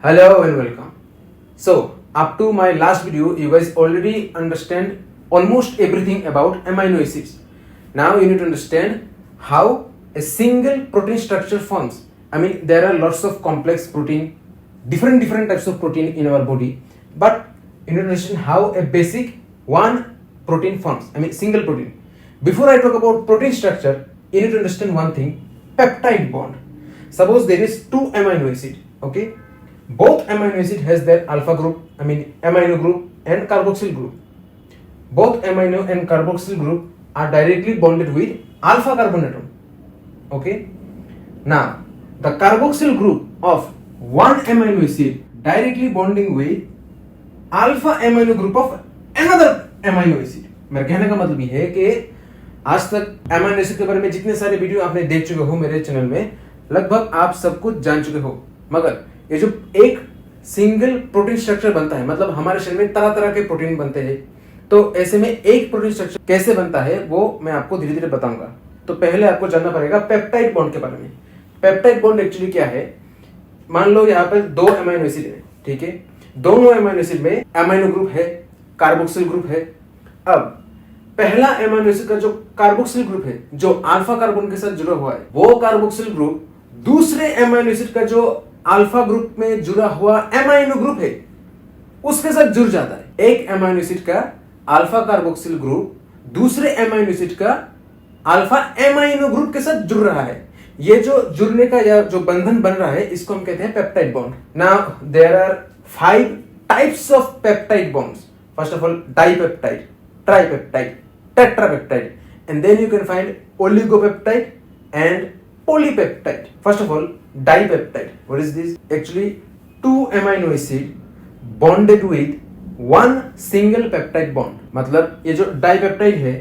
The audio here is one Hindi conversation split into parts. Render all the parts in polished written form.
Hello and welcome. So, up to my last video, you guys already understand almost everything about amino acids. Now you need to understand how a single protein structure forms. I mean, there are lots of complex protein, different types of protein in our body, but you need to understand how a basic one protein forms. I mean, single protein. Before I talk about protein structure, you need to understand one thing: peptide bond. Suppose there is two amino acid, okay? Both amino acid has their alpha group, amino group and carboxyl group. Both amino and carboxyl group are directly bonded with alpha carbon atom. Okay. Now, the carboxyl group of one amino acid directly bonding with alpha amino group of another amino acid. मेरे कहने का मतलब ये है कि आज तक अमीनो एसिड के बारे में जितने सारे वीडियो आपने देख चुके हो मेरे चैनल में, लगभग आप सब कुछ जान चुके हो। मगर ये जो एक सिंगल प्रोटीन स्ट्रक्चर बनता है, मतलब हमारे शरीर में तरह तरह के प्रोटीन बनते हैं, तो ऐसे में एक प्रोटीन स्ट्रक्चर कैसे बनता है वो मैं आपको धीरे धीरे बताऊंगा। तो पहले आपको जानना पड़ेगा पेप्टाइड बॉन्ड के बारे में। पेप्टाइड बॉन्ड एक्चुअली क्या है? मान लो यहाँ पर दो अमीनो एसिड है, ठीक है। दोनों अमीनो एसिड में अमीनो ग्रुप है, कार्बोक्सिल ग्रुप है। अब पहला अमीनो एसिड का जो कार्बोक्सिल ग्रुप है, जो अल्फा कार्बन के साथ जुड़ा हुआ है, वो कार्बोक्सिल ग्रुप दूसरे अमीनो एसिड का जो अल्फा ग्रुप में जुड़ा हुआ अमीनो ग्रुप है उसके साथ जुड़ जाता है। एक अमीनो एसिड का अल्फा कार्बोक्सिल ग्रुप दूसरे अमीनो एसिड का अल्फा अमीनो ग्रुप के साथ जुड़ रहा है। ये जो जुड़ने का या जो बंधन बन रहा है इसको हम कहते हैं peptide bond. Now there are 5 types of peptide bonds. First of all dipeptide, tripeptide, tetrapeptide, and then you can find oligopeptide and polypeptide. First of all, dipeptide. What is this? Actually, two amino acid bonded with one single peptide bond. मतलब ये जो डाइपेप्टाइड है,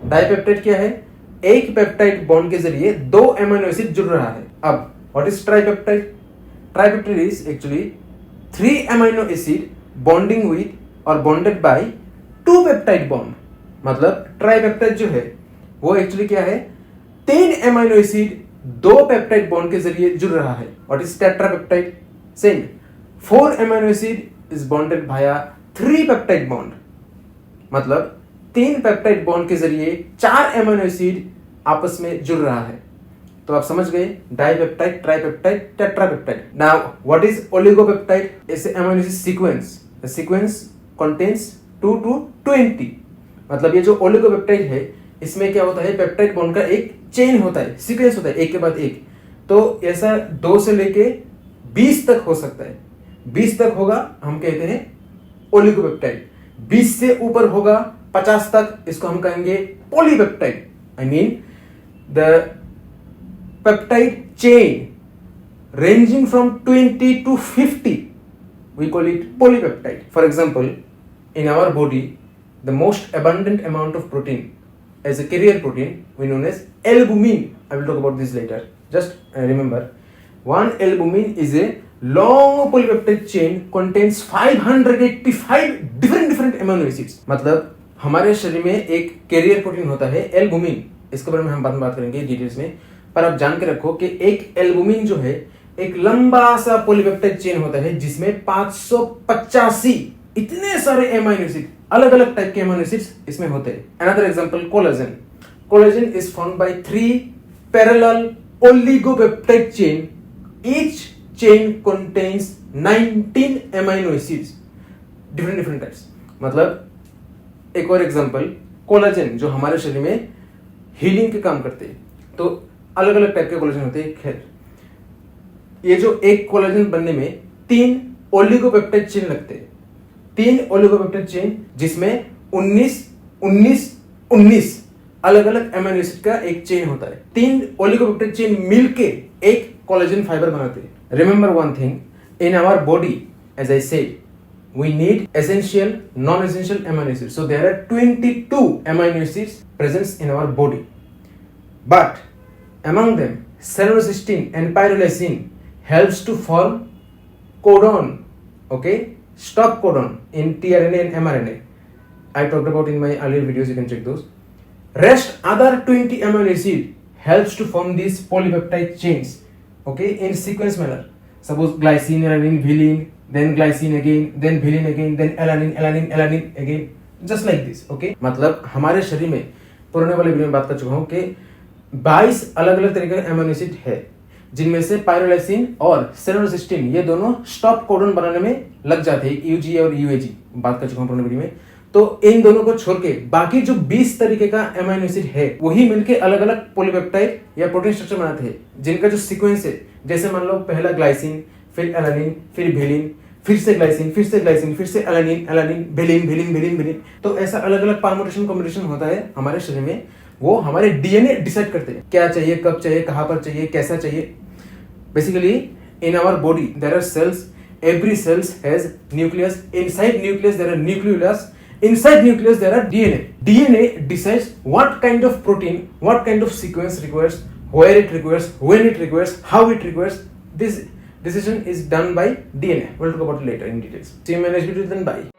डाइपेप्टाइड क्या है? एक पेप्टाइड बॉन्ड के जरिए दो अमीनो एसिड जुड़ रहा है। अब what is tripeptide? Tripeptide is actually 3 amino acid bonding with और बॉन्डेड बाय 2 पेप्टाइड बॉन्ड। मतलब ट्राइपेप्टाइड जो है वो एक्चुअली क्या है? 3 अमीनो एसिड 2 पेप्टाइड बॉन्ड के जरिए जुड़ रहा है। What is tetrapeptide? Same 4 amino acid is bonded Bhaya 3 peptide bond. मतलब 3 पेप्टाइड बॉन्ड के जरिए 4 अमीनो एसिड आपस में जुड़ रहा है। तो आप समझ गए dipeptide, tripeptide, tetrapeptide. Now what is oligopeptide? It's amino acid sequence. The sequence contains 2 to 20। मतलब ये जो ओलिगोपेप्टाइड है इसमें क्या होता है? पेप्टाइड बॉन्ड का एक चेन होता है, सीक्वेंस होता है, एक के बाद एक। तो ऐसा 2 से लेके 20 तक हो सकता है। 20 तक होगा हम कहते हैं ओलिगोपेप्टाइड। 20 से ऊपर होगा 50 तक, इसको हम कहेंगे polypeptide. I mean the peptide chain ranging from 20 to 50 we call it polypeptide. For example, in our body the most abundant amount of protein as a carrier protein we known as albumin. I will talk about this later. Just remember, one albumin is a long polypeptide chain contains 585 different amino acids. मतलब हमारे शरीर में एक कैरियर प्रोटीन होता है एल्बुमिन। इसके बारे में हम बाद में बात करेंगे डिटेल्स में, पर आप जान के रखो कि एक एल्बुमिन जो है एक लंबा सा पॉलीपेप्टाइड चेन होता है जिसमें 585 इतने सारे अमीनो एसिड, अलग अलग टाइप के अमीनो एसिड्स इसमें होते हैं। Another example collagen. Collagen is formed by 3 parallel oligopeptide chain. Each chain contains 19 amino acids, different types. मतलब एक और एग्जांपल, कोलेजन जो हमारे शरीर में हीलिंग के काम करते हैं, तो अलग अलग टाइप के कोलेजन होते हैं। खैर, ये जो एक कोलेजन बनने में 3 ओलिगोपेप्टाइड चेन लगते हैं। 3 ओलिगोपेप्टाइड चेन जिसमें 19 अलग अलग अमीनो एसिड का एक चेन होता है। 3 ओलिगोपेप्टाइड चेन मिलके एक कोलेजन फाइबर बनाते हैं। Remember one thing, in our body as I said we need essential, non-essential amino acids. So there are 22 amino acids present in our body. But among them, selenocysteine and pyrrolysine helps to form codon, okay? Stop codon in tRNA and mRNA. I talked about in my earlier videos, you can check those. Rest other 20 amino acid helps to form these polypeptide chains, okay, in sequence manner. Suppose glycine, alanine, valine, then glycine again, then valine again, then alanine, alanine, alanine again, just like this. Okay? मतलब हमारे शरीर में पुराने वाले वीडियो में बात कर चुका हूँ कि 22 अलग अलग तरीके के अमीनो एसिड है, जिनमें से पायरोलाइसिन और सेरोसिस्टीन ये दोनों स्टॉप कोडन बनाने में लग जाते हैं, यूजी और यूएजी बात कर चुका हूँ पुराने वीडियो में। तो इन दोनों को छोड़ के बाकी जो 20 तरीके का अमीनो एसिड है वही मिलके अलग अलग पॉलीपेप्टाइड या प्रोटीन स्ट्रक्चर बनाते हैं, जिनका जो सीक्वेंस है, जैसे मान लो पहला ग्लाइसिन, फिर एलानिन, फिर वेलिन, फिर से ग्लाइसिन, फिर से ग्लाइसिन, फिर से alanine, alanine, valine, valine, valine, valine. तो ऐसा अलग अलग परम्यूटेशन कॉम्बिनेशन होता है हमारे शरीर में। वो हमारे डीएनए डिसाइड करते हैं क्या चाहिए, कब चाहिए, कहां पर चाहिए, कैसा चाहिए। Basically in our body there are cells, every cells has nucleus, inside nucleus there are nucleolus, inside nucleus there are DNA decides what kind of protein, what kind of sequence requires, where it requires, when it requires, how it requires. This decision is done by DNA. We'll talk about it later in details. See you in my next video, then bye.